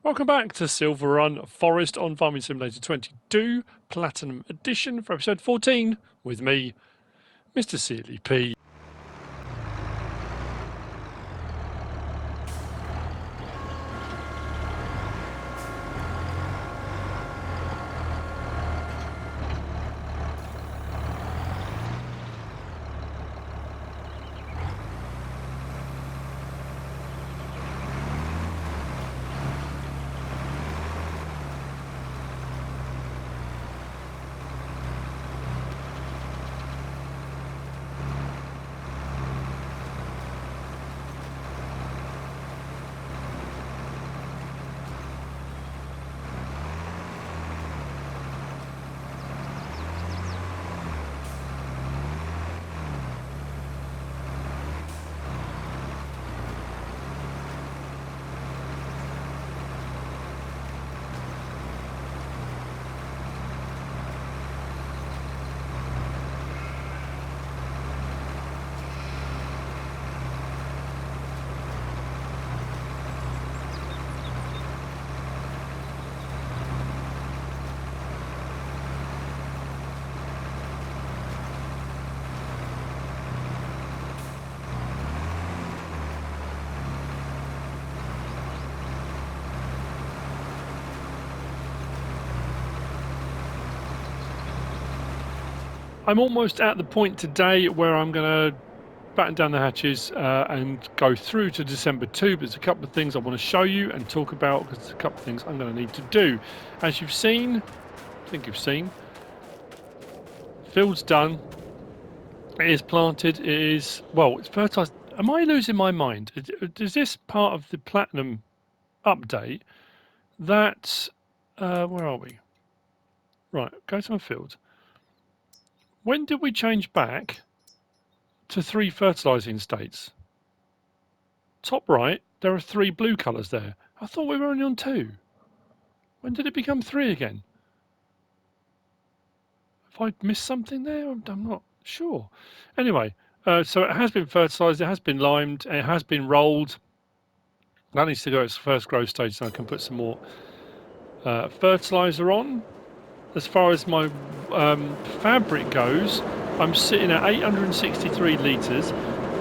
Welcome back to Silverrun Forest on Farming Simulator 22 Platinum Edition for episode 14 with me, MrSealyp. I'm almost at the point today where I'm going to batten down the hatches and go through to December 2, but there's a couple of things I want to show you and talk about because there's a couple of things I'm going to need to do. As you've seen, I think you've seen, field's done, it is planted, it is, well, it's fertilised. Am I losing my mind? Is this part of the Platinum update that, where are we? Right, go to my field. When did we change back to 3 fertilising states? Top right, there are 3 blue colours there. I thought we were only on 2. When did it become 3 again? Have I missed something there? I'm not sure. Anyway, so it has been fertilised, it has been limed, it has been rolled. That needs to go its first growth stage so I can put some more fertiliser on. As far as my fabric goes, I'm sitting at 863 litres.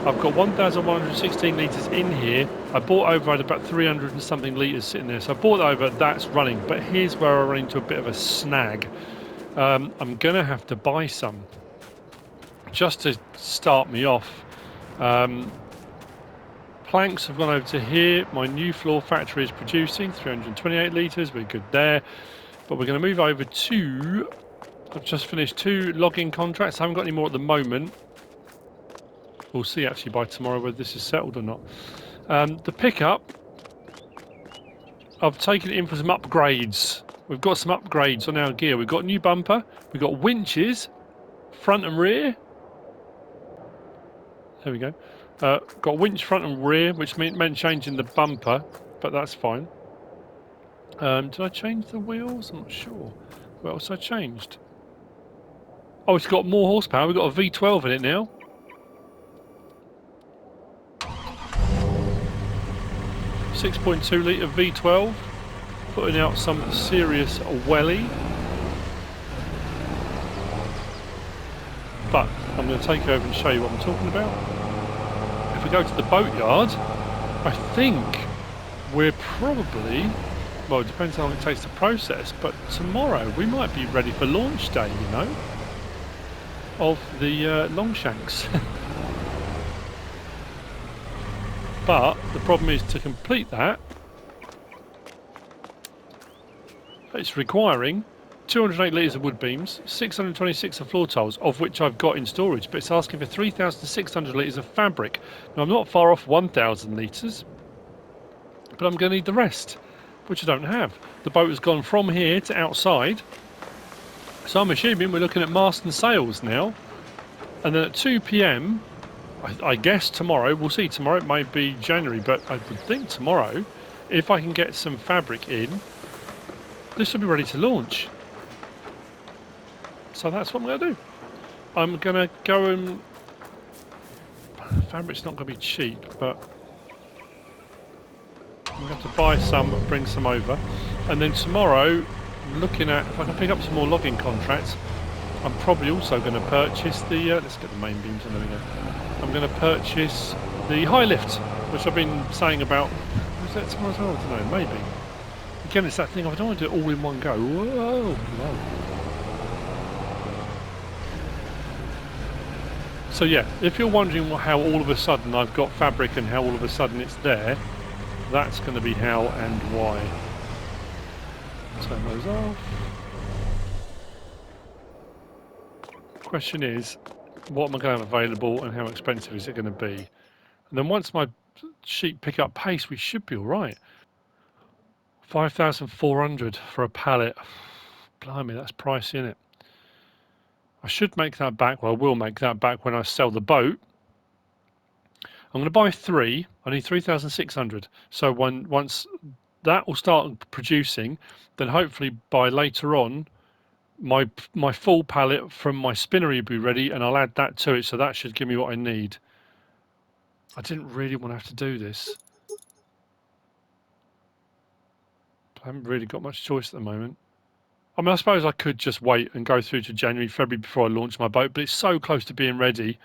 I've got 1,116 litres in here. I bought over, I had about 300 and something litres sitting there. So I bought over, that's running. But here's where I run into a bit of a snag. I'm going to have to buy some just to start me off. Planks have gone over to here. My new floor factory is producing 328 litres. We're good there. But we're going to move over to, I've just finished 2 logging contracts. I haven't got any more at the moment. We'll see actually by tomorrow whether this is settled or not. The pickup, I've taken it in for some upgrades. We've got some upgrades on our gear. We've got a new bumper. We've got winches, front and rear. There we go. Got winch front and rear, which meant changing the bumper, but that's fine. Did I change the wheels? I'm not sure. What else I changed? Oh, it's got more horsepower. We've got a V12 in it now. .2 litre V12. Putting out some serious welly. But I'm going to take over and show you what I'm talking about. If we go to the boatyard, I think we're probably... Well, it depends how long it takes to process, but tomorrow we might be ready for launch day, you know, of the Longshanks. But the problem is to complete that, it's requiring 208 litres of wood beams, 626 of floor tiles, of which I've got in storage, but it's asking for 3,600 litres of fabric. Now, I'm not far off 1,000 litres, but I'm going to need the rest, which I don't have. The boat has gone from here to outside, so I'm assuming we're looking at mast and sails now. And then at 2 PM, I guess tomorrow, we'll see tomorrow, it might be January, but I would think tomorrow, if I can get some fabric in, this will be ready to launch. So that's what I'm going to do. I'm going to go and... Fabric's not going to be cheap, but I'm going to have to buy some, bring some over. And then tomorrow, looking at if I can pick up some more logging contracts, I'm probably also going to purchase the... let's get the main beams on there we go. I'm going to purchase the high lift, which I've been saying about... Is that tomorrow as well? I don't know, maybe. Again, it's that thing, I don't want to do it all in one go. Whoa, whoa. So yeah, if you're wondering how all of a sudden I've got fabric and how all of a sudden it's there, that's going to be how and why. Turn those off. Question is, what am I going to have available and how expensive is it going to be? And then once my sheep pick up pace, we should be alright. 5,400 for a pallet. Blimey, that's pricey, isn't it? I should make that back. Well, I will make that back when I sell the boat. I'm going to buy 3. I need 3,600. So once that will start producing, then hopefully by later on, my full pallet from my spinnery will be ready, and I'll add that to it. So that should give me what I need. I didn't really want to have to do this. I haven't really got much choice at the moment. I mean, I suppose I could just wait and go through to January, February before I launch my boat, but it's so close to being ready.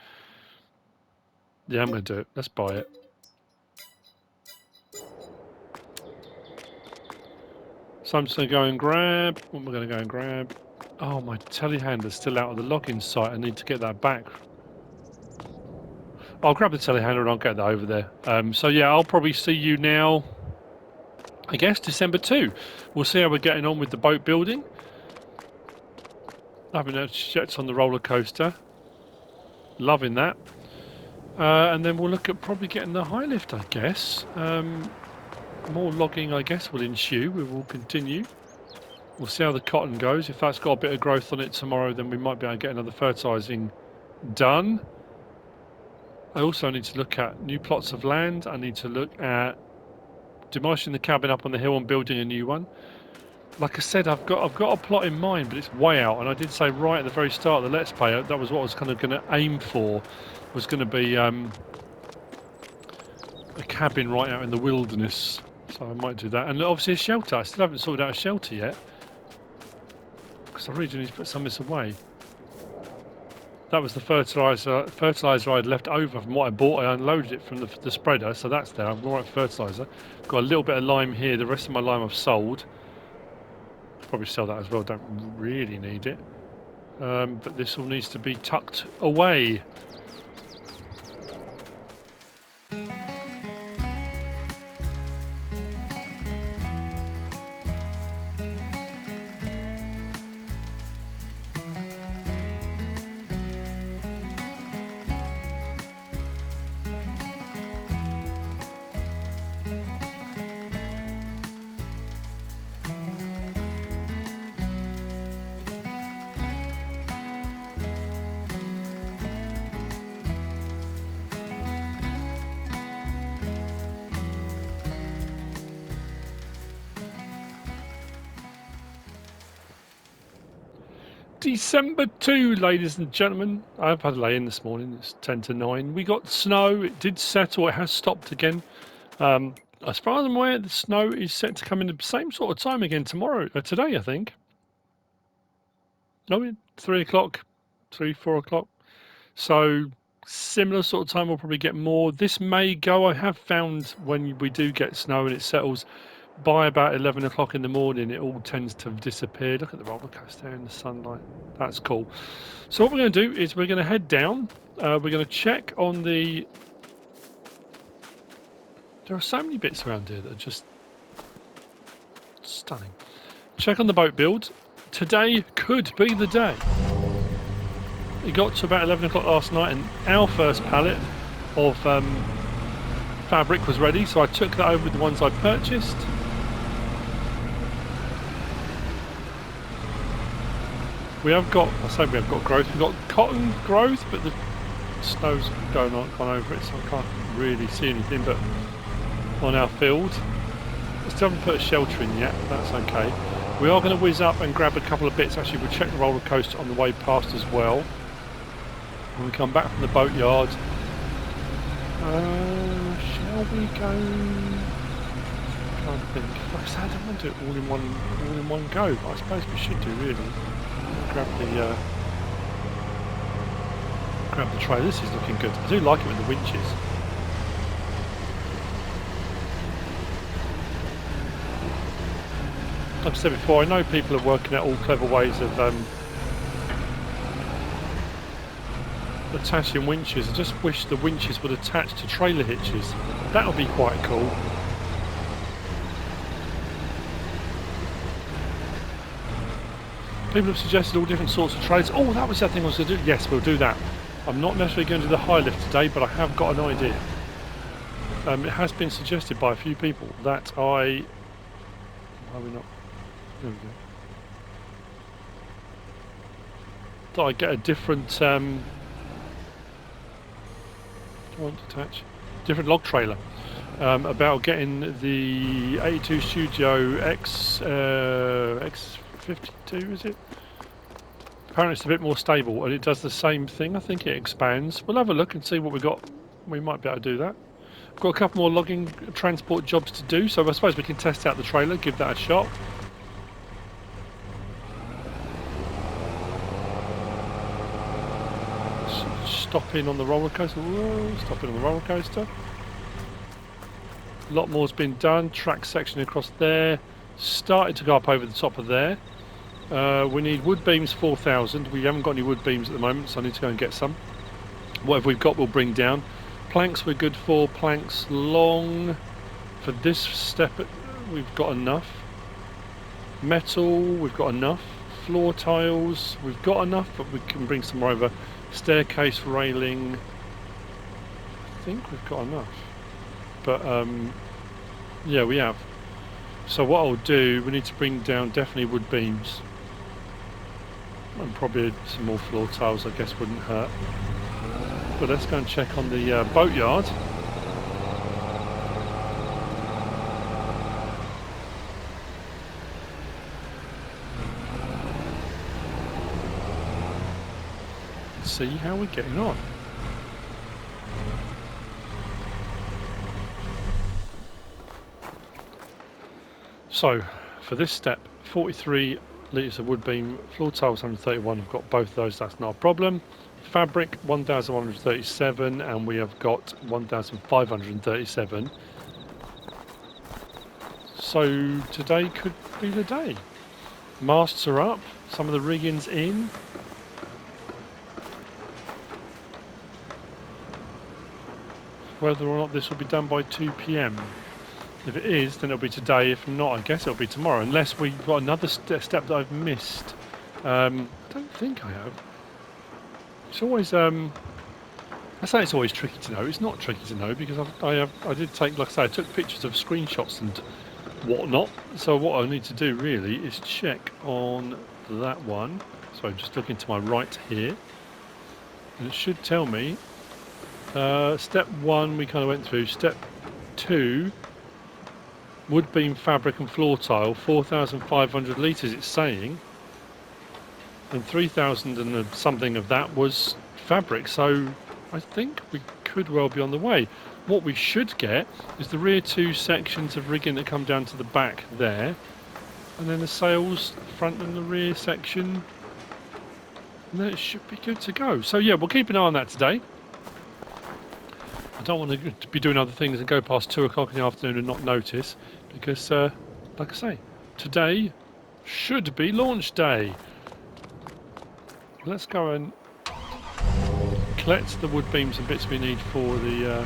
Yeah, I'm going to do it. Let's buy it. So I'm just going to go and grab... What am I going to go and grab? Oh, my telehandler's still out of the login site. I need to get that back. I'll grab the telehandler and I'll get that over there. So yeah, I'll probably see you now, I guess, December 2. We'll see how we're getting on with the boat building. Having a jets on the roller coaster. Loving that. And then we'll look at probably getting the high lift, I guess. More logging, I guess, will ensue. We will continue. We'll see how the cotton goes. If that's got a bit of growth on it tomorrow, then we might be able to get another fertilising done. I also need to look at new plots of land. I need to look at demolishing the cabin up on the hill and building a new one. Like I said, I've got a plot in mind, but it's way out. And I did say right at the very start of the Let's Play, that was what I was kind of going to aim for. Was going to be a cabin right out in the wilderness. So I might do that. And obviously a shelter. I still haven't sorted out a shelter yet. Because I really do need to put some of this away. That was the fertiliser I'd left over from what I bought. I unloaded it from the spreader, so that's there. I've got right fertiliser. Got a little bit of lime here. The rest of my lime I've sold. Probably sell that as well. Don't really need it. But this all needs to be tucked away. December 2, ladies and gentlemen. I've had a lay-in this morning. It's 10 to 9. We got snow. It did settle. It has stopped again. As far as I'm aware, the snow is set to come in the same sort of time again today, I think. No, 3 o'clock, 4 o'clock. So similar sort of time, we'll probably get more. This may go. I have found when we do get snow and it settles, by about 11 o'clock in the morning, it all tends to disappear. Look at the roller coaster in the sunlight. That's cool. So what we're going to do is we're going to head down. We're going to check on the... There are so many bits around here that are just stunning. Check on the boat build. Today could be the day. It got to about 11 o'clock last night and our first pallet of fabric was ready, so I took that over with the ones I purchased. We have got, I say we have got growth, we've got cotton growth, but the snow's gone over it, so I can't really see anything but on our field. I still haven't put a shelter in yet, but that's okay. We are going to whiz up and grab a couple of bits. Actually, we'll check the roller coaster on the way past as well. When we come back from the boatyard. Shall we go? trying to think. Like I said, I don't want to do it all in one go, but I suppose we should do really. Grab the tray. This is looking good. I do like it with the winches. Like I said before, I know people are working out all clever ways of attaching winches. I just wish the winches would attach to trailer hitches. That would be quite cool. People have suggested all different sorts of trailers. Oh, that was the thing I was going to do. Yes, we'll do that. I'm not necessarily going to do the high lift today, but I have got an idea. It has been suggested by a few people that why are we not? There we go. That I get a different different log trailer about getting the 82 Studio X52, is it? Apparently it's a bit more stable and it does the same thing. I think it expands. We'll have a look and see what we got. We might be able to do that. I've got a couple more logging transport jobs to do, so I suppose we can test out the trailer, give that a shot. Stop in on the roller coaster. Whoa, stop in on the roller coaster. A lot more's been done. Track section across there. Started to go up over the top of there. We need wood beams 4,000. We haven't got any wood beams at the moment, so I need to go and get some. Whatever we've got, we'll bring down. Planks we're good for. Planks long. For this step, we've got enough. Metal, we've got enough. Floor tiles, we've got enough, but we can bring some more over. Staircase railing, I think we've got enough, but yeah, we have. So what I'll do, we need to bring down definitely wood beams and probably some more floor tiles, I guess wouldn't hurt. But let's go and check on the boatyard. See how we're getting on. So for this step, 43 litres of wood beam, floor tiles 131, I've got both those, that's not a problem. Fabric 1,137 and we have got 1,537. So today could be the day. Masts are up, some of the rigging's in. Whether or not this will be done by 2 PM. If it is, then it'll be today. If not, I guess it'll be tomorrow, unless we've got another step that I've missed. I don't think I have. It's always, I say it's always tricky to know. It's not tricky to know because I did take, like I say, I took pictures of screenshots and whatnot. So what I need to do really is check on that one. So I'm just looking to my right here, and it should tell me. Step 1 we kind of went through. Step 2, wood beam, fabric and floor tile, 4,500 litres it's saying, and 3,000 and something of that was fabric, so I think we could well be on the way. What we should get is the rear 2 sections of rigging that come down to the back there, and then the sails, front and the rear section, and then it should be good to go. So yeah, we'll keep an eye on that today. I don't want to be doing other things and go past 2 o'clock in the afternoon and not notice, because like I say, today should be launch day. Let's go and collect the wood beams and bits we need for the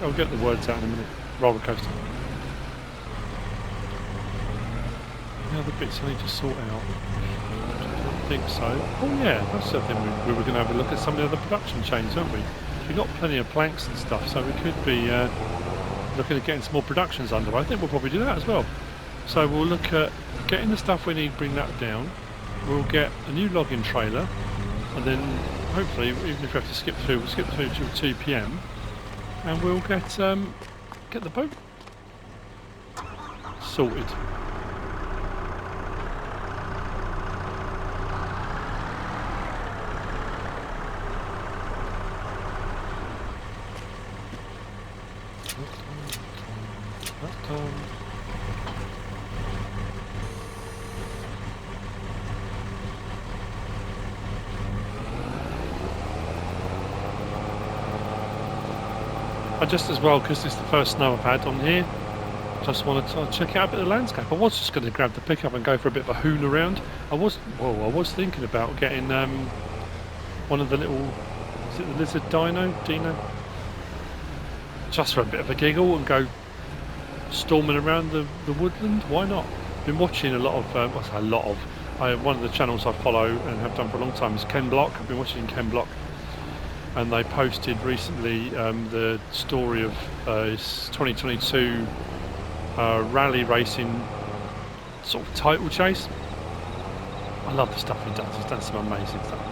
I'll get the words out in a minute. Roller coaster. The other bits I need to sort out. I don't think so. Oh yeah, that's the thing. We were going to have a look at some of the other production chains, weren't we? We've got plenty of planks and stuff, so we could be looking at getting some more productions underway. I think we'll probably do that as well. So we'll look at getting the stuff we need, bring that down. We'll get a new logging trailer, and then hopefully, even if we have to skip through, we'll skip through till 2 PM, and we'll get the boat sorted. I just as well, because it's the first snow I've had on here, just wanted to check out a bit of the landscape. I was just going to grab the pickup and go for a bit of a hoon around. I was thinking about getting one of the little, is it the lizard Dino? Just for a bit of a giggle and go storming around the woodland. Why not? Been watching a lot of, one of the channels I follow and have done for a long time is Ken Block. I've been watching Ken Block, and they posted recently the story of his 2022 rally racing sort of title chase. I love the stuff he does. He's done some amazing stuff.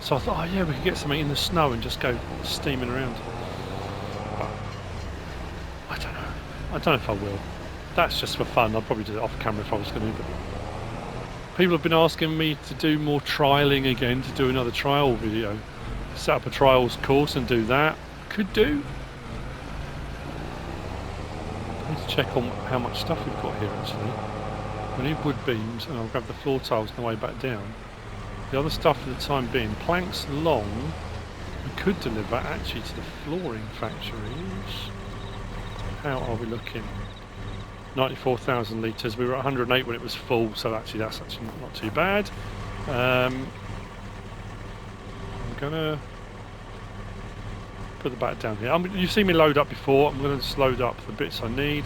So I thought, oh yeah, we could get something in the snow and just go steaming around. But I don't know. I don't know if I will. That's just for fun. I'll probably do it off camera if I was going to. But people have been asking me to do more trialing again, to do another trial video. Set up a trials course and do that. Could do. I need to check on how much stuff we've got here actually. We need wood beams, and I'll grab the floor tiles on the way back down. The other stuff for the time being, planks long, we could deliver actually to the flooring factories. How are we looking? 94,000 litres. We were at 108 when it was full, so that's actually not too bad. I'm gonna put the back down here. You've seen me load up before. I'm gonna just load up the bits I need.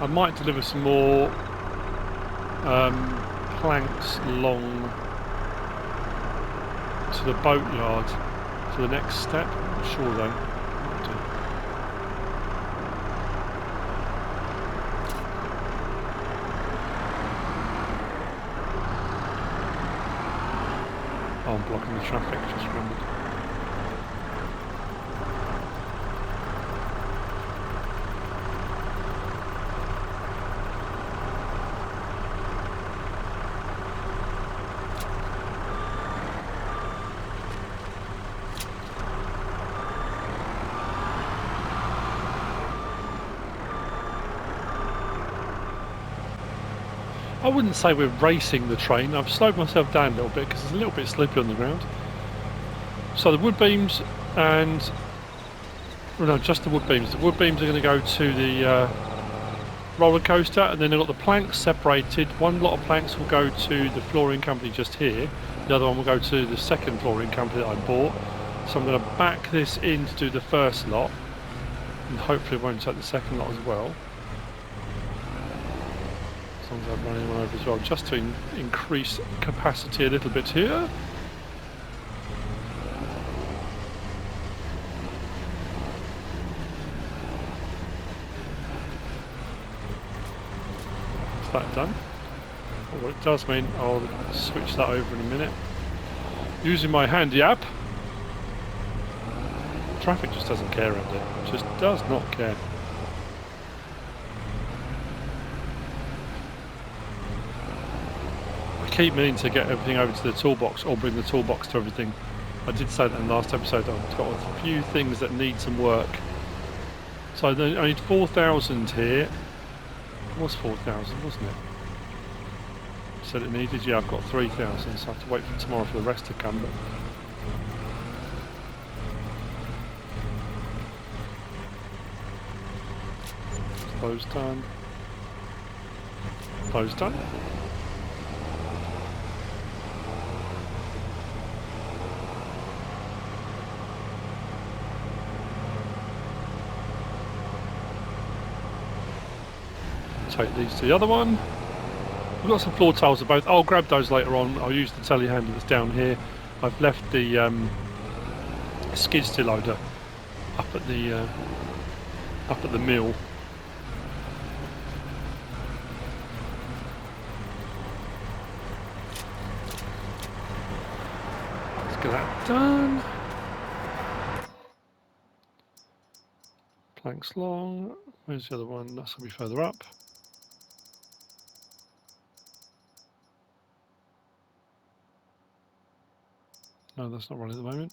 I might deliver some more planks long to the boatyard for the next step. I'm not sure though. Might do. Oh, I'm blocking the traffic, just remembered. I wouldn't say we're racing the train. I've slowed myself down a little bit because it's a little bit slippery on the ground. So the wood beams and... well, no, just the wood beams. The wood beams are going to go to the roller coaster, and then they've got the planks separated. One lot of planks will go to the flooring company just here. The other one will go to the second flooring company that I bought. So I'm going to back this in to do the first lot, and hopefully it won't take the second lot as well. As long as I'm running one over as well, just to increase capacity a little bit here. Is that done? Well, it does mean I'll switch that over in a minute. Using my handy app. Traffic just doesn't care around it. Just does not care. I keep meaning to get everything over to the toolbox, or bring the toolbox to everything. I did say that in the last episode. I've got a few things that need some work. So I need 4,000 here. It was 4,000, wasn't it? Said it needed. Yeah, I've got 3,000, so I have to wait for tomorrow for the rest to come. But those done. Those done. Take these to the other one. We've got some floor tiles of both. I'll grab those later on. I'll use the telehandler that's down here. I've left the skid steer loader up at the mill. Let's get that done. Planks long. Where's the other one? That's going to be further up. Oh, that's not running at the moment.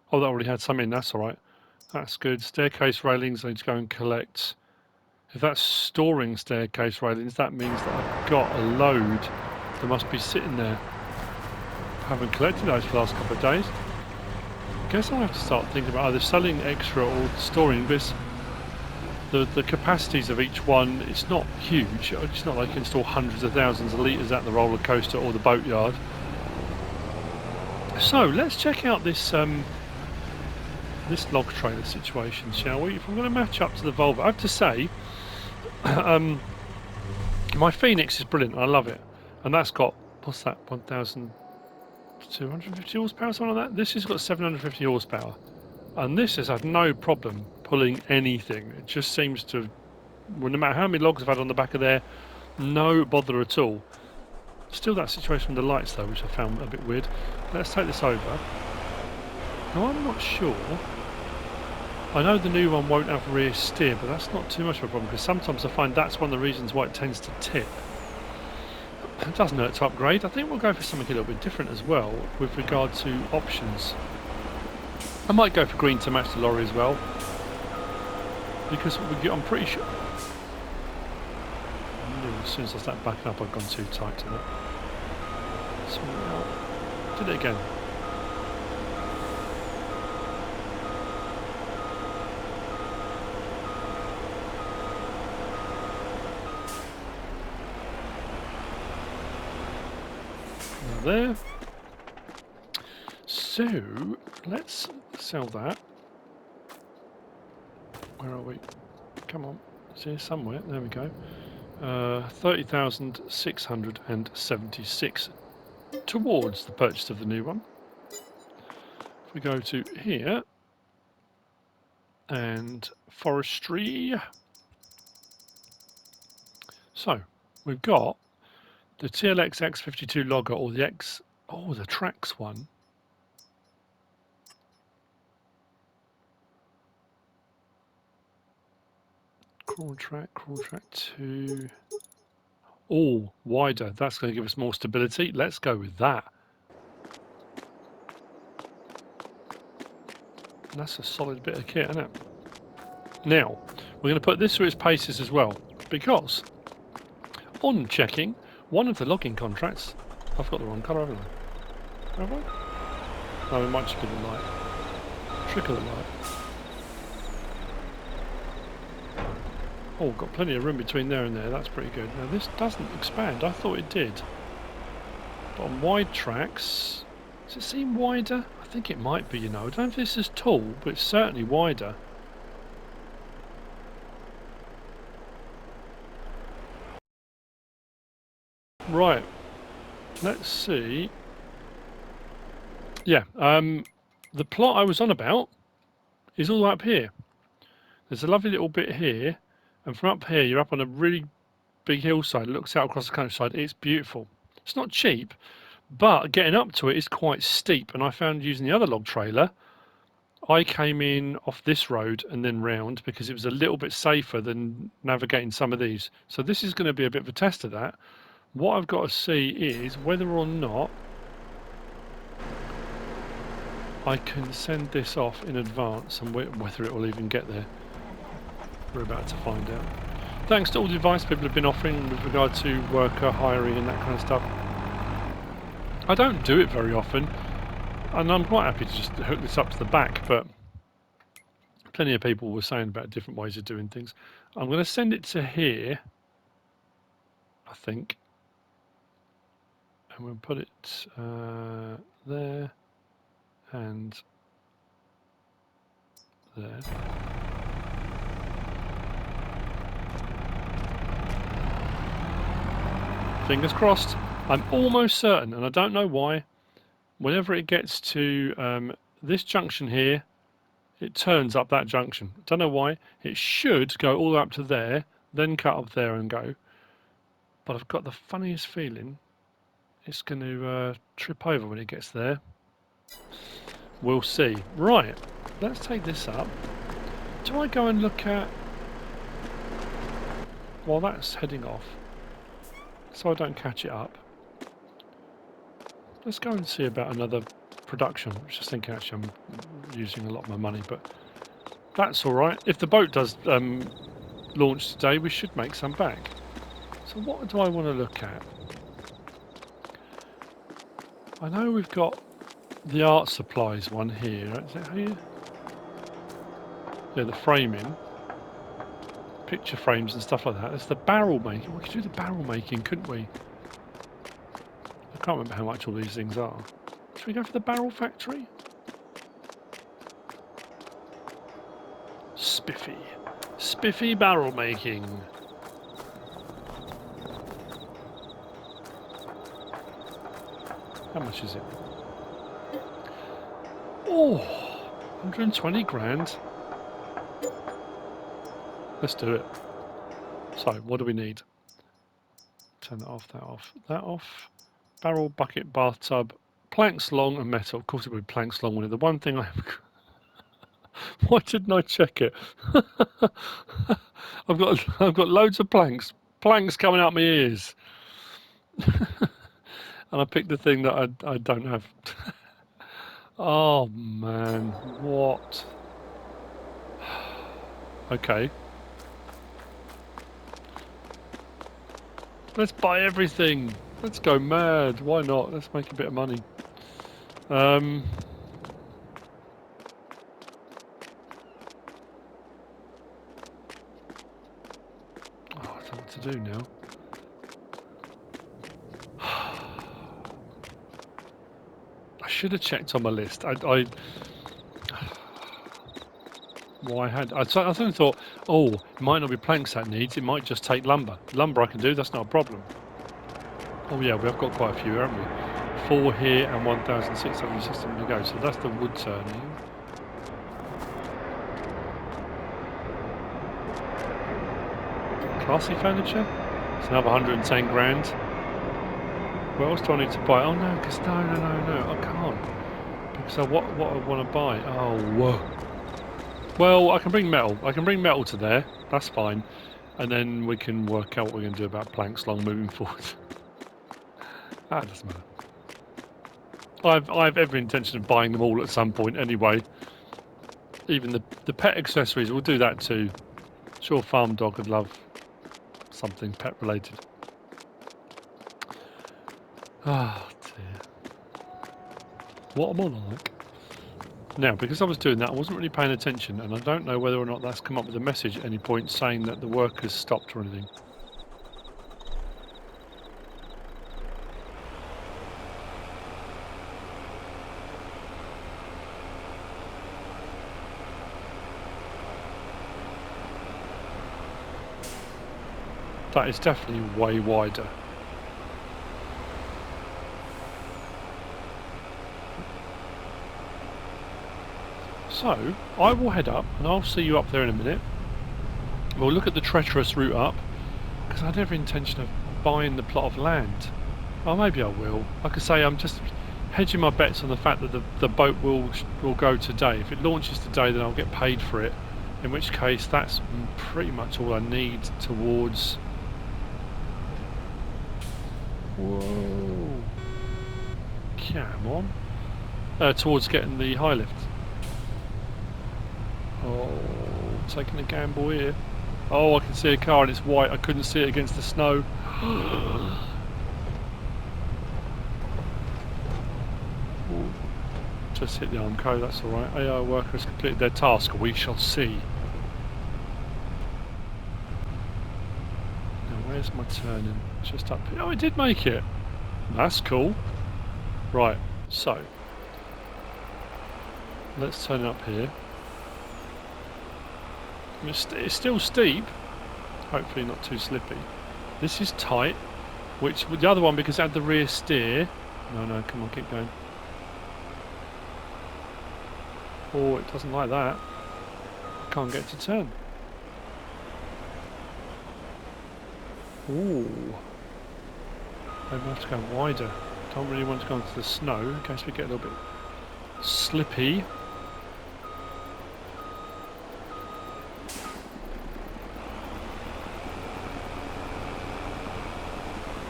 Oh, that already had some in, that's alright. That's good. Staircase railings I need to go and collect. If that's storing staircase railings, that means that I've got a load that must be sitting there. I haven't collected those for the last couple of days. I guess I'll have to start thinking about either selling extra or storing this. The capacities of each one, it's not huge. It's not like you can store hundreds of thousands of litres at the roller coaster or the boatyard. So let's check out this this log trailer situation, shall we? If I'm going to match up to the Volvo, I have to say, my Phoenix is brilliant. I love it, and that's got, what's that? 1,250 horsepower, something like that. This has got 750 horsepower. And this has had no problem pulling anything. It just seems to, well, no matter how many logs I've had on the back of there, no bother at all. Still that situation with the lights though, which I found a bit weird. Let's take this over. Now I'm not sure. I know the new one won't have rear steer, but that's not too much of a problem because sometimes I find that's one of the reasons why it tends to tip. It doesn't hurt to upgrade. I think we'll go for something a little bit different as well with regard to options. I might go for green to match the lorry as well, because I'm pretty sure. As soon as I start backing up, I've gone too tight to that. So did it again. Now there. So let's sell that. Where are we? Come on, it's here somewhere. There we go. 30,676 towards the purchase of the new one. If we go to here and forestry. So we've got the TLX X52 logger or the the Trax one. Crawl track 2. Oh, wider. That's going to give us more stability. Let's go with that. That's a solid bit of kit, isn't it? Now, we're going to put this through its paces as well, because on checking one of the logging contracts, I've got the wrong colour, haven't I? Have I? No, it might just be the light. Trick of the light. Oh, got plenty of room between there and there, that's pretty good. Now this doesn't expand, I thought it did. But on wide tracks, does it seem wider? I think it might be, you know. I don't know if this is tall, but it's certainly wider. Right, let's see. Yeah, the plot I was on about is all up here. There's a lovely little bit here. And from up here, you're up on a really big hillside. It looks out across the countryside. It's beautiful. It's not cheap, but getting up to it is quite steep. And I found using the other log trailer, I came in off this road and then round because it was a little bit safer than navigating some of these. So this is going to be a bit of a test of that. What I've got to see is whether or not I can send this off in advance and whether it will even get there. We're about to find out. Thanks to all the advice people have been offering with regard to worker hiring and that kind of stuff. I don't do it very often, and I'm quite happy to just hook this up to the back, but plenty of people were saying about different ways of doing things. I'm going to send it to here, I think, and we'll put it there and there. Fingers crossed. I'm almost certain, and I don't know why, whenever it gets to this junction here, it turns up that junction. Don't know why. It should go all the way up to there, then cut up there and go. But I've got the funniest feeling it's going to trip over when it gets there. We'll see. Right, let's take this up. Do I go and look at... While that's heading off, so I don't catch it up. Let's go and see about another production. I was just thinking actually I'm using a lot of my money, but that's alright. If the boat does launch today, we should make some back. So what do I want to look at? I know we've got the art supplies one here. Is it here? Yeah, the framing. Picture frames and stuff like that. There's the barrel making. We could do the barrel making, couldn't we? I can't remember how much all these things are. Should we go for the barrel factory? Spiffy. Spiffy barrel making. How much is it? Oh, 120 grand. Let's do it. So, what do we need? Turn that off, that off, that off. Barrel, bucket, bathtub, planks long and metal. Of course it would be planks long. The one thing I have... Why didn't I check it? I've got loads of planks. Planks coming out my ears. And I picked the thing that I don't have. Oh man, what? Okay. Let's buy everything. Let's go mad. Why not? Let's make a bit of money. Oh, I don't know what to do now. I should have checked on my list. I suddenly thought, oh, it might not be planks that needs, it might just take lumber. Lumber I can do, that's not a problem. Oh yeah, we have got quite a few, haven't we? 4 here and 1,660 to go, so that's the wood turning. Classy furniture? It's another 110 grand. What else do I need to buy? Oh no, because no, I can't. Because what I want to buy? Oh, whoa. Well, I can bring metal. I can bring metal to there. That's fine. And then we can work out what we're going to do about planks long moving forward. That doesn't matter. I have every intention of buying them all at some point anyway. Even the pet accessories, we'll do that too. Sure, farm dog would love something pet related. Ah, dear. What am I like? Now, because I was doing that, I wasn't really paying attention, and I don't know whether or not that's come up with a message at any point saying that the work has stopped or anything. That is definitely way wider. So, I will head up, and I'll see you up there in a minute. We'll look at the treacherous route up, because I had every intention of buying the plot of land. Oh, maybe I will. Like I say, I'm just hedging my bets on the fact that the boat will go today. If it launches today, then I'll get paid for it, in which case that's pretty much all I need towards... Whoa. Come on. Towards getting the high lift. Oh, taking a gamble here. Oh, I can see a car and it's white. I couldn't see it against the snow. Just hit the Armco, that's alright. AI workers completed their task. We shall see. Now, where's my turning? Just up here. Oh, I did make it. That's cool. Right, so. Let's turn up here. It's still steep, hopefully not too slippy. This is tight, which with the other one, because it had the rear steer. No, come on, keep going. Oh, it doesn't like that. I can't get it to turn. Ooh. Maybe I have to go wider. Don't really want to go into the snow in case we get a little bit slippy.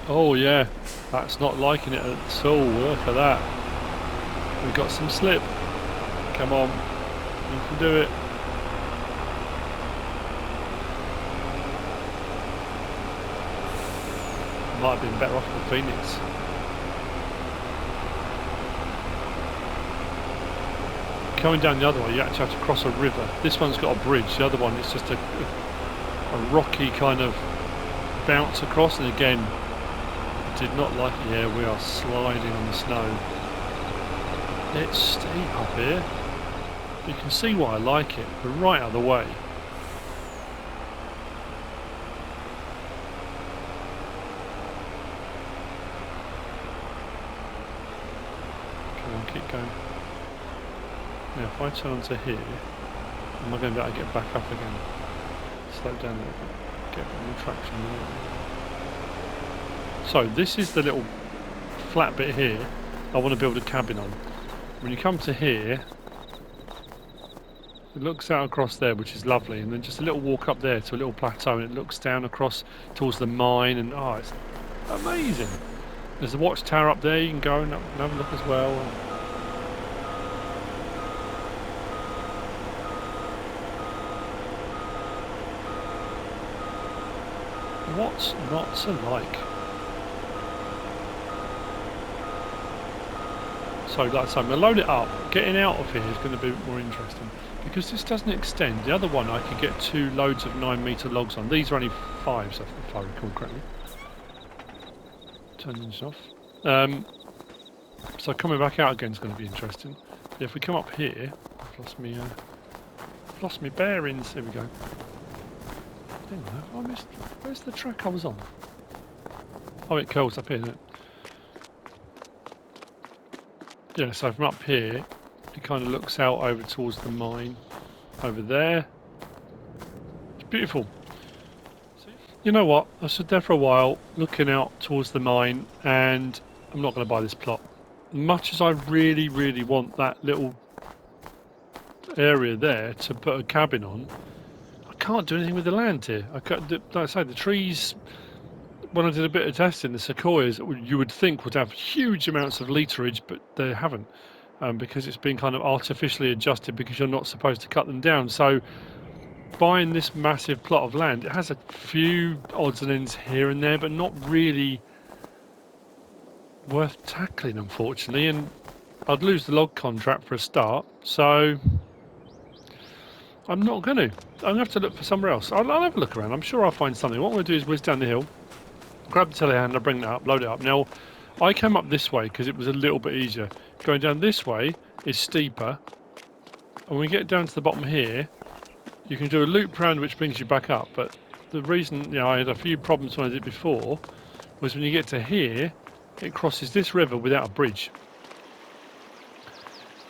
Oh yeah, that's not liking it at all. Look at that. We've got some slip. Come on, you can do it. Might have been better off with Phoenix. Going down the other way, you actually have to cross a river. This one's got a bridge. The other one is just a rocky kind of bounce across. And again, I did not like it. Yeah, we are sliding on the snow. It's steep up here. You can see why I like it. We're right out of the way. Come on, keep going. Now if I turn onto here, am I going to be able to get back up again? Slow down a little bit, get a bit more traction there. So this is the little flat bit here I want to build a cabin on. When you come to here, it looks out across there, which is lovely, and then just a little walk up there to a little plateau, and it looks down across towards the mine, and oh, it's amazing. There's a watchtower up there, you can go and have a look as well. What's not to like? So like I say, I'm going to load it up. Getting out of here is going to be more interesting because this doesn't extend. The other one I could get 2 loads of 9-metre logs on. These are only 5, so if I recall correctly. Turn this off. So coming back out again is going to be interesting. If we come up here, I've lost me bearings. Here we go. I missed. Where's the track I was on? Oh, it curls up here, isn't it? Yeah, so from up here, it kind of looks out over towards the mine over there. It's beautiful. You know what? I stood there for a while looking out towards the mine, and I'm not going to buy this plot. Much as I really, really want that little area there to put a cabin on, I can't do anything with the land here. I can't, like I say, the trees, when I did a bit of testing, the sequoias you would think would have huge amounts of literage, but they haven't, because it's been kind of artificially adjusted because you're not supposed to cut them down. So buying this massive plot of land, it has a few odds and ends here and there, but not really worth tackling, unfortunately, and I'd lose the log contract for a start, so I'm not going to. I'm going to have to look for somewhere else. I'll have a look around. I'm sure I'll find something. What I'm going to do is whiz down the hill, grab the telehandler, bring that up, load it up. Now, I came up this way because it was a little bit easier. Going down this way is steeper, and when we get down to the bottom here, you can do a loop round which brings you back up, but the reason, you know, I had a few problems when I did it before was when you get to here, it crosses this river without a bridge.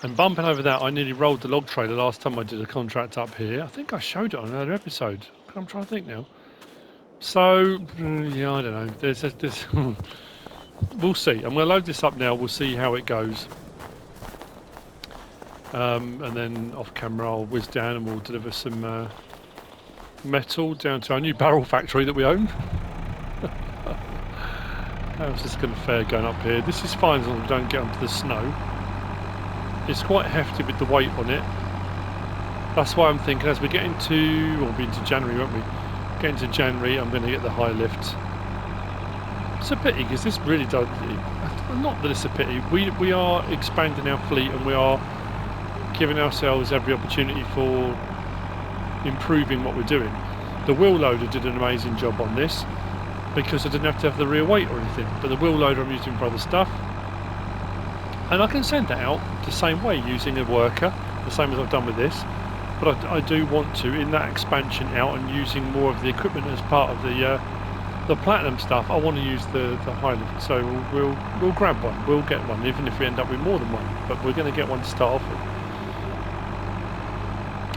And bumping over that, I nearly rolled the log trailer last time I did a contract up here. I think I showed it on another episode. I'm trying to think now. So, yeah, I don't know. There's we'll see. I'm going to load this up now. We'll see how it goes. And then off camera, I'll whiz down and we'll deliver some metal down to our new barrel factory that we own. How's this going to fare going up here? This is fine as long as we don't get onto the snow. It's quite hefty with the weight on it. That's why I'm thinking as we get into, we'll be into January, won't we? Get into January, I'm going to get the high lift. It's a pity because this really does. Not that it's a pity. We are expanding our fleet and we are giving ourselves every opportunity for improving what we're doing. The wheel loader did an amazing job on this because I didn't have to have the rear weight or anything. But the wheel loader I'm using for other stuff. And I can send that out the same way using a worker, the same as I've done with this. But I do want to, in that expansion out and using more of the equipment as part of the platinum stuff, I want to use the high lift. So we'll grab one, we'll get one, even if we end up with more than one. But we're going to get one to start off with.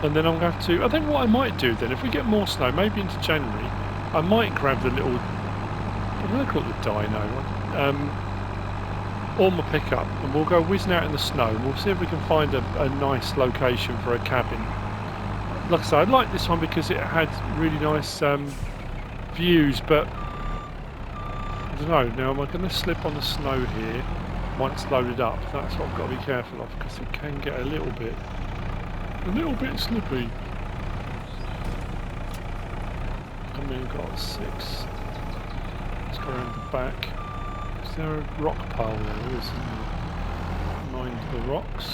And then I'm going to have to, I think what I might do then, if we get more snow, maybe into January, I might grab the little, I'm going to call it the dyno, or my pickup, and we'll go whizzing out in the snow and we'll see if we can find a nice location for a cabin. Like I say, I like this one because it had really nice views, but don't know. Now, am I going to slip on the snow here once loaded up? That's what I've got to be careful of, because it can get a little bit slippy. And we've got 6. Let's go around the back. Is there a rock pile there? There isn't there? Mind the rocks.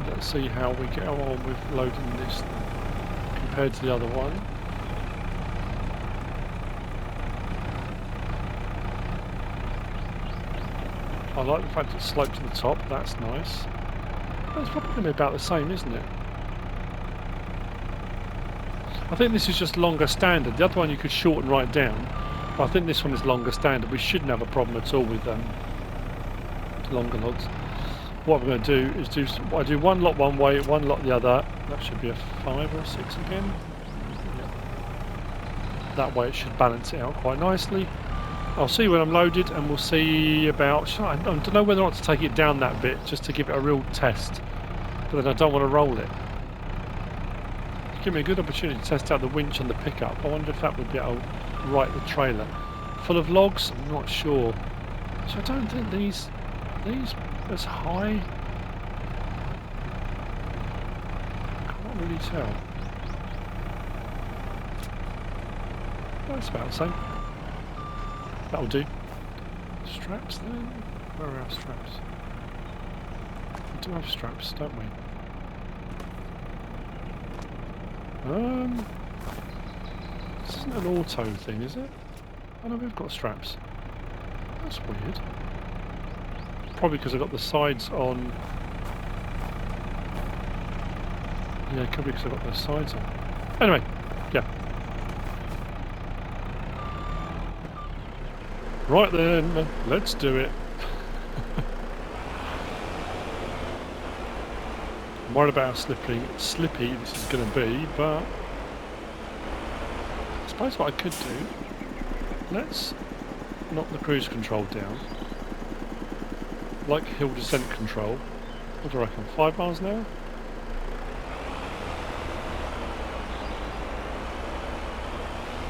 Let's see how we get on with loading this compared to the other one. I like the fact it's sloped to the top, that's nice. That's probably going to be about the same, isn't it? I think this is just longer standard. The other one you could shorten right down, but I think this one is longer standard. We shouldn't have a problem at all with longer logs. What I'm going to do is I do one lot one way, one lot the other. That should be a 5 or a 6 again. Yeah. That way it should balance it out quite nicely. I'll see when I'm loaded, and we'll see about... I don't know whether or not to take it down that bit, just to give it a real test. But then I don't want to roll it. Give me a good opportunity to test out the winch and the pickup. I wonder if that would be able to right the trailer. Full of logs? I'm not sure. So I don't think these as high. Can't really tell. That's about the same. That'll do. Straps then? Where are our straps? We do have straps, don't we? This isn't an auto thing, is it? Oh no, we've got straps. That's weird. Probably because I've got the sides on. Yeah, it could be because I've got the sides on. Anyway, yeah. Right then, let's do it. I'm worried about how slippy this is going to be, but I suppose what I could do, let's knock the cruise control down, like hill descent control. What do I reckon, 5 miles an hour?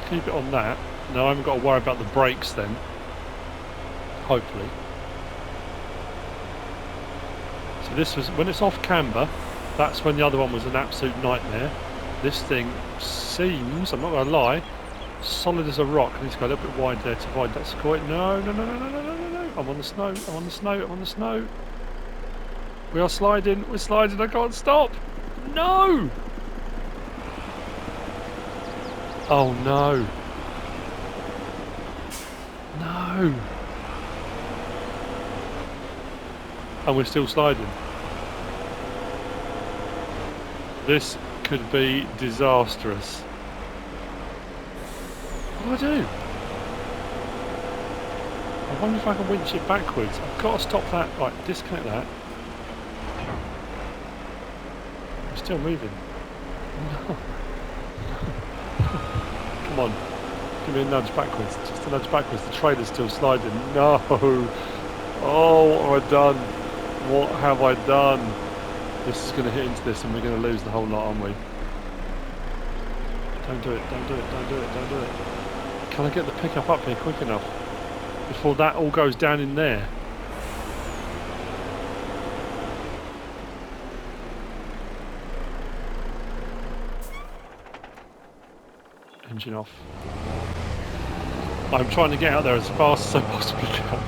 Keep it on that. Now I haven't got to worry about the brakes then, hopefully. So this was, when it's off camber, that's when the other one was an absolute nightmare. This thing seems, I'm not going to lie, solid as a rock. I need to go a little bit wide there to avoid that squat. No. I'm on the snow, I'm on the snow. We are sliding, we're sliding, I can't stop. No! Oh no. No. And we're still sliding. This could be disastrous. What do I do? I wonder if I can winch it backwards. I've got to stop that. Right, disconnect that. I'm still moving. No. Come on. Give me a nudge backwards. Just a nudge backwards. The trailer's still sliding. No. Oh, what have I done? What have I done? This is going to hit into this and we're going to lose the whole lot, aren't we? Don't do it, don't do it, don't do it, don't do it. Can I get the pickup up here quick enough before that all goes down in there? Engine off. I'm trying to get out there as fast as I possibly can.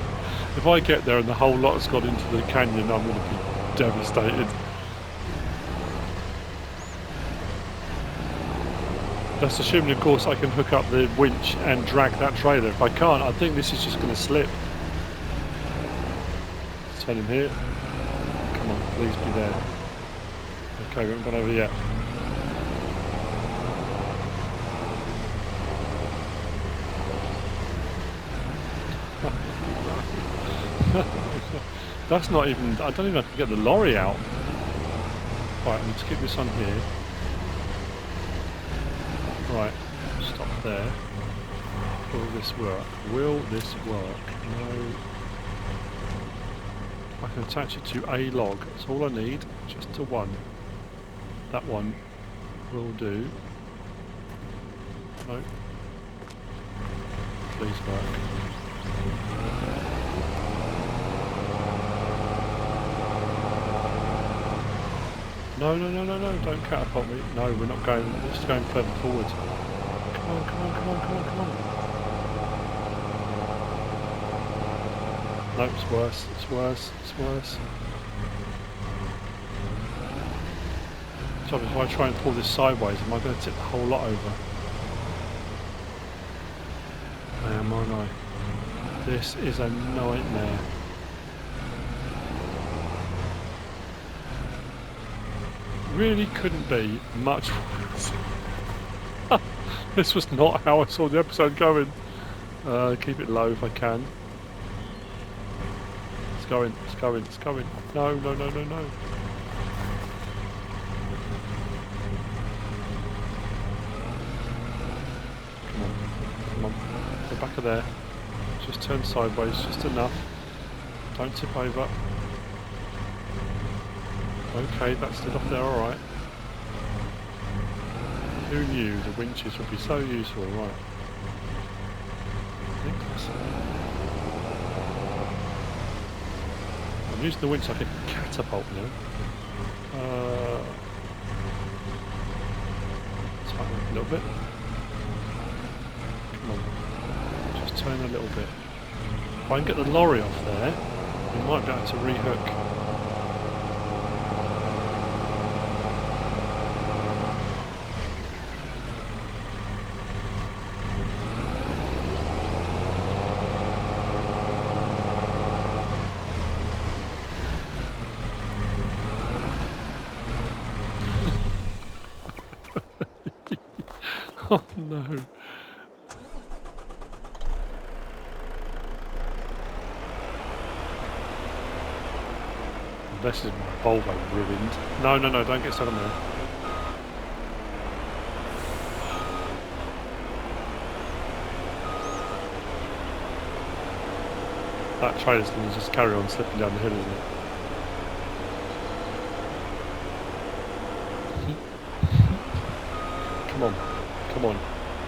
If I get there and the whole lot has gone into the canyon, I'm going to be devastated. That's assuming, of course, I can hook up the winch and drag that trailer. If I can't, I think this is just going to slip. Let's turn in here. Come on, please be there. Okay, we haven't gone over yet. That's not even, I don't even know if I can get the lorry out. Right, let's keep this on here. Right, stop there. Will this work? Will this work? No. I can attach it to a log. That's all I need, just to one. That one will do. No. Please work. No, no, no, no, no, don't catapult me. No, we're not going, we're just going further forward. Come on, come on, come on, come on, come on. No, it's worse, it's worse, it's worse. So if I try and pull this sideways, am I going to tip the whole lot over? I am, aren't I? This is a nightmare. Really couldn't be much worse. This was not how I saw the episode going. Keep it low if I can. It's going, it's going, it's going. No, no, no, no, no. Come on, come on. Go back of there. Just turn sideways, just enough. Don't tip over. Okay, that stood up there alright. Who knew the winches would be so useful, right? I think that's I'm using the winch like a catapult now. Let's back up a little bit. Come on. Just turn a little bit. If I can get the lorry off there, we might be able to rehook. Oh no. This is my Volvo ruined. No, no, no, don't get stuck on there. That trailer's going to just carry on slipping down the hill, isn't it? Come on. Come on.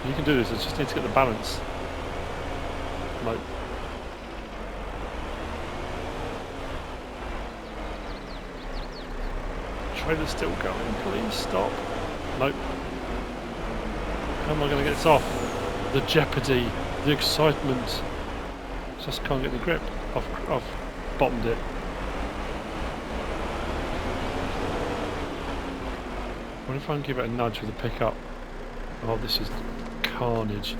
You can do this, I just need to get the balance. Nope. Trailer's still going, please stop. Nope. How am I going to get this off? The jeopardy, the excitement. Just can't get the grip. I've bottomed it. What if I can give it a nudge with the pickup? Oh, this is carnage.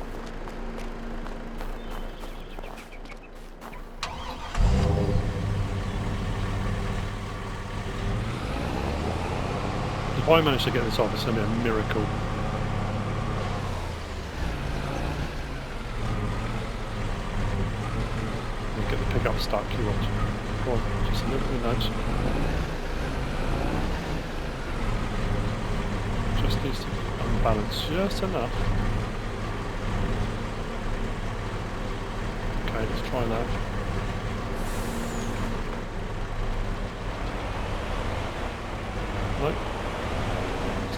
If I manage to get this off, it's going to be a miracle. We'll get the pickup stuck, you watch. Go on, just a little bit of nudge. Just needs to unbalance just enough. Okay, let's try that. Nope.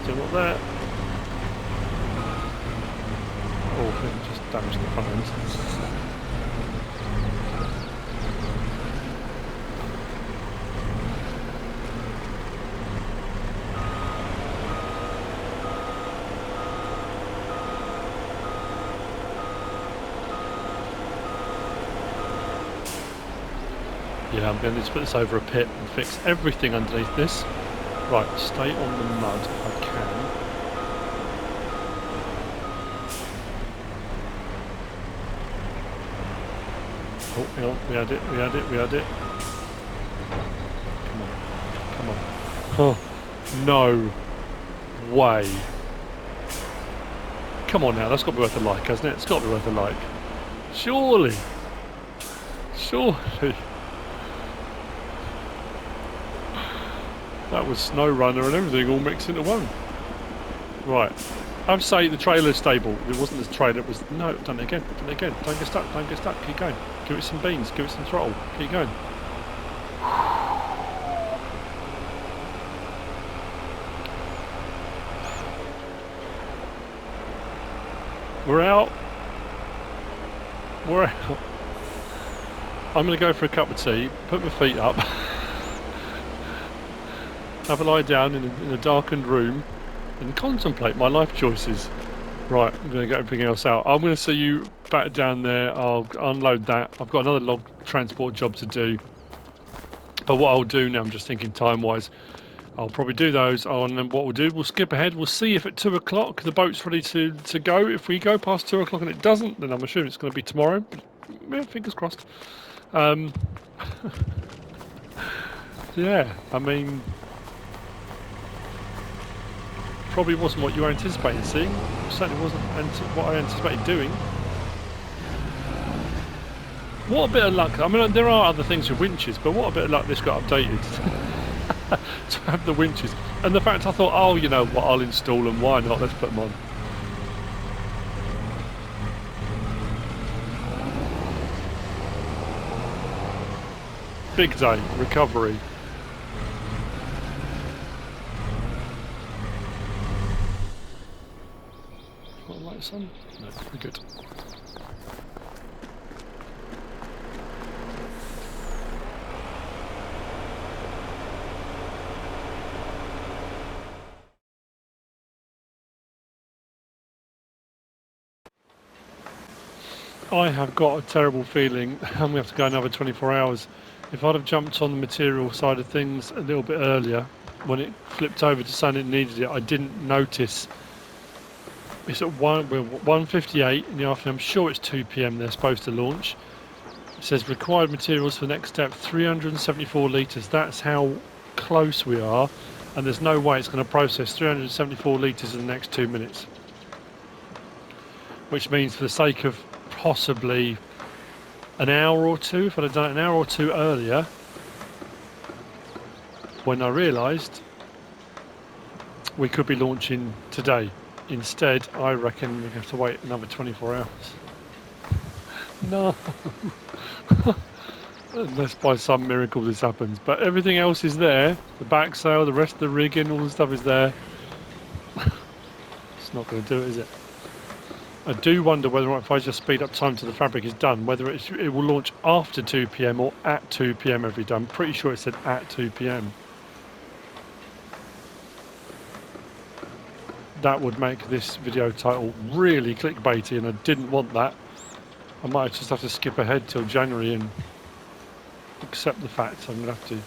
Still not there. Oh, I think I just damaged the front end. Yeah, I'm going to put this over a pit and fix everything underneath this. Right, stay on the mud if I can. Oh, hang on, we had it, we had it, we had it. Come on, come on. Oh, no way. Come on now, that's got to be worth a like, hasn't it? It's got to be worth a like. Surely. Surely. That was Snow Runner and everything all mixed into one. Right. I'd say the trailer's stable. It wasn't the trailer, it was... No, done it again. Done it again. Don't get stuck. Don't get stuck. Keep going. Give it some beans. Give it some throttle. Keep going. We're out. We're out. I'm going to go for a cup of tea, put my feet up, have a lie down in a darkened room and contemplate my life choices. Right, I'm going to get everything else out. I'm going to see you back down there. I'll unload that. I've got another log transport job to do. But what I'll do now, I'm just thinking time-wise, I'll probably do those, and then what we'll do, we'll skip ahead. We'll see if at 2 o'clock the boat's ready to go. If we go past 2 o'clock and it doesn't, then I'm assuming it's going to be tomorrow. Yeah, fingers crossed. Yeah, I mean, probably wasn't what you were anticipating seeing. Certainly wasn't what I anticipated doing. What a bit of luck. I mean, there are other things with winches, but what a bit of luck this got updated to have the winches. And the fact I thought, oh, you know what, I'll install them, why not, let's put them on. Big day, recovery. Got a light, son? No, we're good. I have got a terrible feeling I'm going to have to go another 24 hours. If I'd have jumped on the material side of things a little bit earlier, when it flipped over to saying it needed it, I didn't notice. It's at 1:58 in the afternoon. I'm sure it's 2 PM they're supposed to launch. It says required materials for the next step, 374 litres. That's how close we are, and there's no way it's going to process 374 litres in the next 2 minutes. Which means, for the sake of possibly an hour or two, if I'd have done it an hour or two earlier, when I realised we could be launching today. Instead, I reckon we have to wait another 24 hours. No. Unless by some miracle this happens. But everything else is there. The back sail, the rest of the rigging, all the stuff is there. It's not going to do it, is it? I do wonder whether or not if I just speed up time till the fabric is done, whether it will launch after 2 PM or at 2 PM every day. I'm pretty sure it said at 2 PM. That would make this video title really clickbaity, and I didn't want that. I might just have to skip ahead till January and accept the fact I'm going to have to.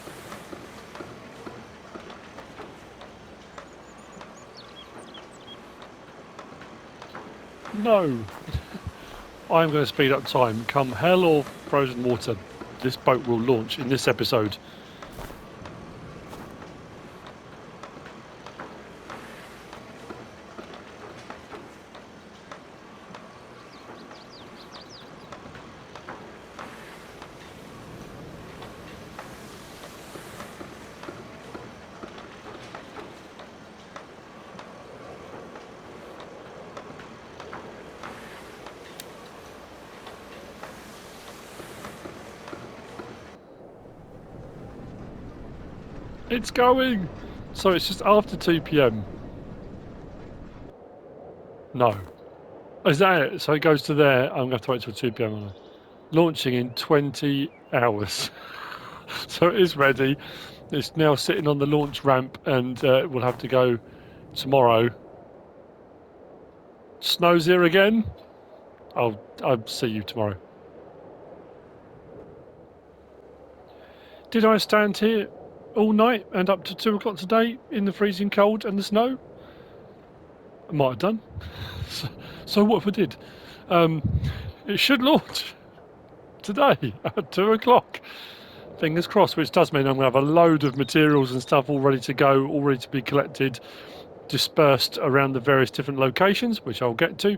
No! I'm going to speed up time. Come hell or frozen water, this boat will launch in this episode. It's going! So it's just after 2 PM. No. Is that it? So it goes to there. I'm going to have to wait till 2 PM. Aren't I? Launching in 20 hours. So it is ready. It's now sitting on the launch ramp, and we'll have to go tomorrow. Snow's here again? I'll see you tomorrow. Did I stand here all night and up to 2 o'clock today in the freezing cold and the snow? I might have done. So what if I did? It should launch today at 2 o'clock. Fingers crossed, which does mean I'm going to have a load of materials and stuff all ready to go, all ready to be collected, dispersed around the various different locations, which I'll get to.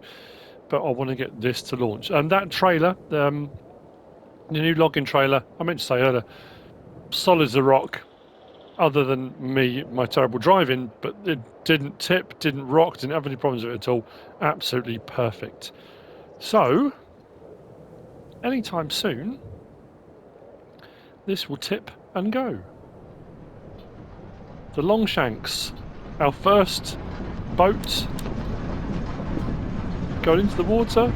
But I want to get this to launch. And that trailer, the new logging trailer, I meant to say earlier, solid as a rock. Other than me, my terrible driving, but it didn't tip, didn't rock, didn't have any problems with it at all. Absolutely perfect. So, anytime soon, this will tip and go. The Longshanks, our first boat going into the water.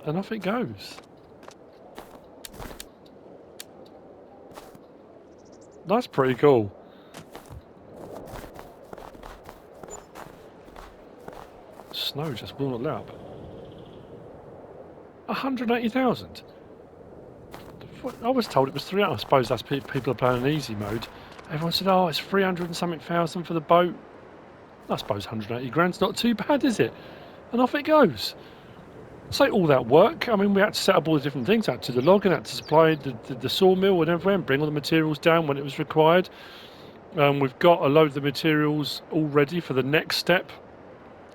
And off it goes. That's pretty cool. Snow just will not let up. 180,000. I was told it was 300. I suppose that's people are playing in easy mode. Everyone said, "Oh, it's 300 and something thousand for the boat." I suppose 180 grand's not too bad, is it? And off it goes. So all that work. I mean, we had to set up all the different things. Had to do the logging, had to supply the sawmill and everywhere, and bring all the materials down when it was required. We've got a load of the materials all ready for the next step.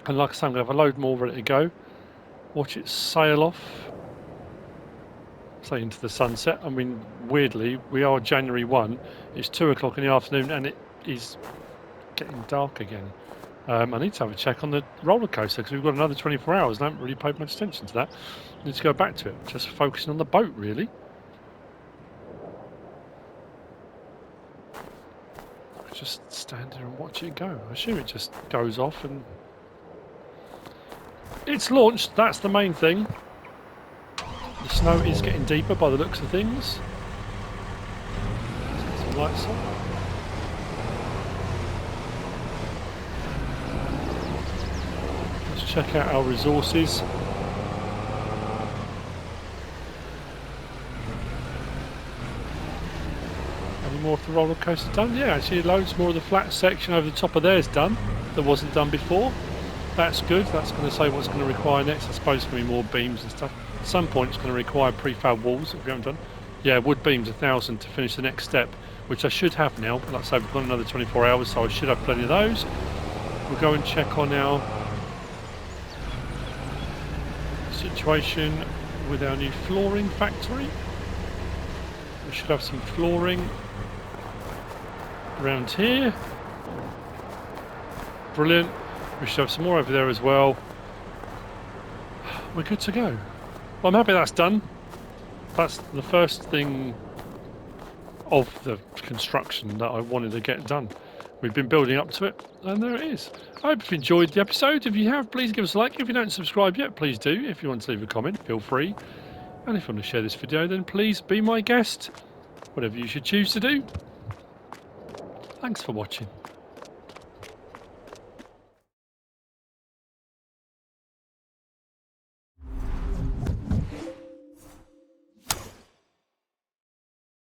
And like I say, I'm going to have a load more ready to go. Watch it sail off. Say into the sunset. I mean, weirdly, we are January 1. It's 2 o'clock in the afternoon and it is getting dark again. I need to have a check on the roller coaster because we've got another 24 hours and I haven't really paid much attention to that. I need to go back to it. Just focusing on the boat, really. Just stand there and watch it go. I assume it just goes off and... It's launched, that's the main thing. The snow is getting deeper by the looks of things. Let's get some lights on. Let's check out our resources. Any more of the roller coaster done? Yeah, actually loads more of the flat section over the top of there is done. That wasn't done before. That's good. That's going to say what's going to require next. I suppose it's going to be more beams and stuff. At some point it's going to require prefab walls if we haven't done. Yeah, wood beams 1,000 to finish the next step, which I should have now. Like I say, we've got another 24 hours, so I should have plenty of those. We'll go and check on our situation with our new flooring factory. We should have some flooring around here. Brilliant. We should have some more over there as well. We're good to go. Well, I'm happy that's done. That's the first thing of the construction that I wanted to get done. We've been building up to it, and there it is. I hope you've enjoyed the episode. If you have, please give us a like. If you don't subscribe yet, please do. If you want to leave a comment, feel free. And if you want to share this video, then please be my guest. Whatever you should choose to do. Thanks for watching.